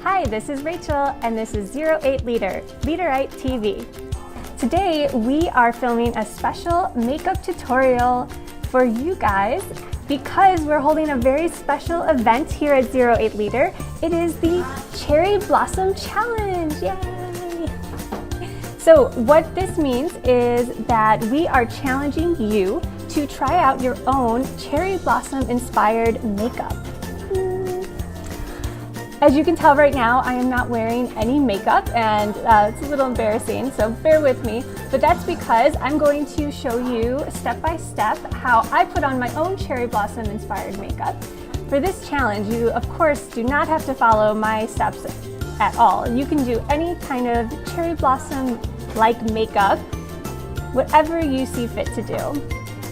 Hi, this is Rachel, and this is 08 Leader, Leaderite TV. Today, we are filming a special makeup tutorial for you guys because we're holding a very special event here at 08 Leader. It is the Cherry Blossom Challenge, yay! So what this means is that we are challenging you to try out your own cherry blossom inspired makeup. As you can tell right now, I am not wearing any makeup and it's a little embarrassing, so bear with me. But that's because I'm going to show you step by step how I put on my own cherry blossom inspired makeup. For this challenge, you of course do not have to follow my steps at all. You can do any kind of cherry blossom like makeup, whatever you see fit to do.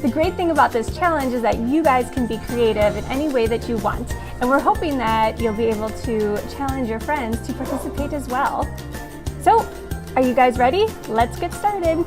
The great thing about this challenge is that you guys can be creative in any way that you want. And we're hoping that you'll be able to challenge your friends to participate as well. So, are you guys ready? Let's get started.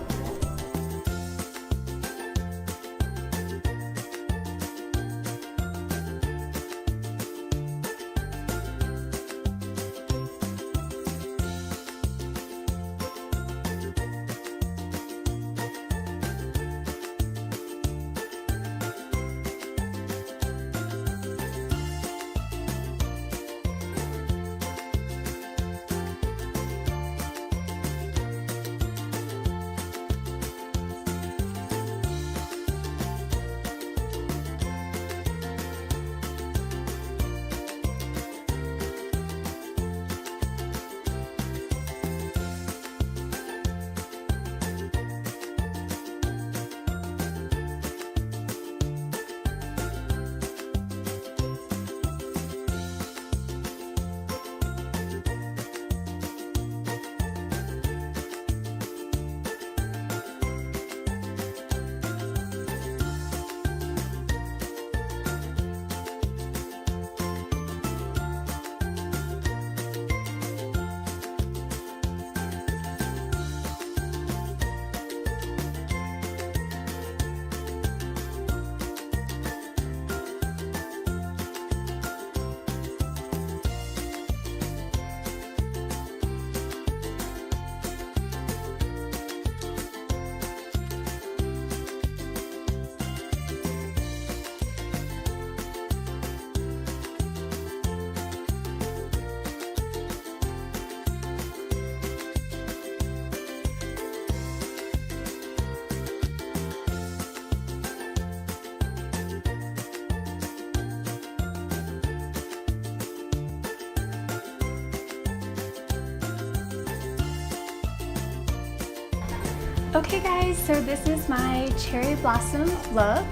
Okay guys, so this is my cherry blossom look.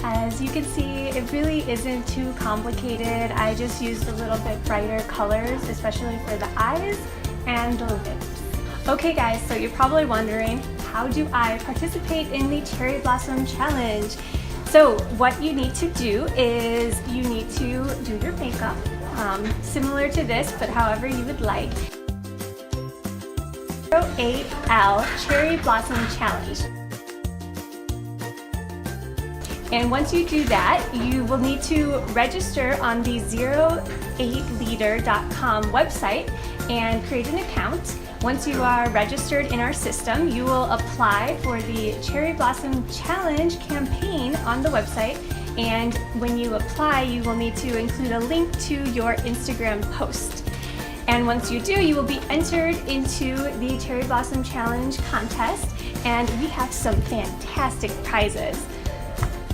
As you can see, it really isn't too complicated. I just used a little bit brighter colors, especially for the eyes and the lips. Okay guys, so you're probably wondering, how do I participate in the cherry blossom challenge? So what you need to do is you need to do your makeup, similar to this, but however you would like. 08L Cherry Blossom Challenge. And once you do that, you will need to register on the 08leader.com website and create an account. Once you are registered in our system, you will apply for the Cherry Blossom Challenge campaign on the website. And when you apply, you will need to include a link to your Instagram post. And once you do, you will be entered into the Cherry Blossom Challenge contest, and we have some fantastic prizes.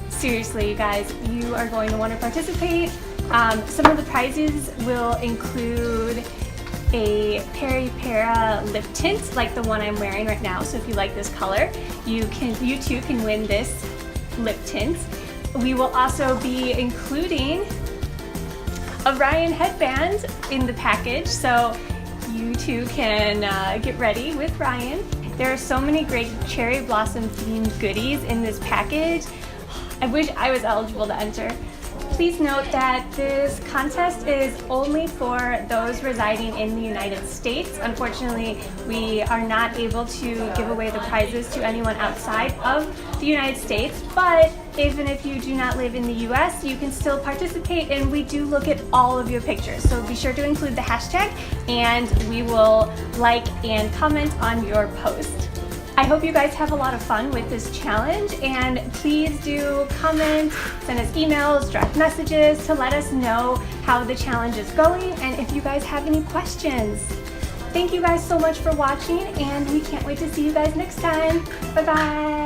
Seriously, you guys, you are going to want to participate. Some of the prizes will include a Peripera Lip Tint, like the one I'm wearing right now. So if you like this color, you too can win this lip tint. We will also be including a Ryan headband in the package, so you too can get ready with Ryan. There are so many great cherry blossom themed goodies in this package. I wish I was eligible to enter. Please note that this contest is only for those residing in the United States. Unfortunately, we are not able to give away the prizes to anyone outside of the United States, but even if you do not live in the US, you can still participate, and we do look at all of your pictures. So be sure to include the hashtag, and we will like and comment on your post. I hope you guys have a lot of fun with this challenge, and please do comment, send us emails, direct messages to let us know how the challenge is going and if you guys have any questions. Thank you guys so much for watching, and we can't wait to see you guys next time. Bye bye.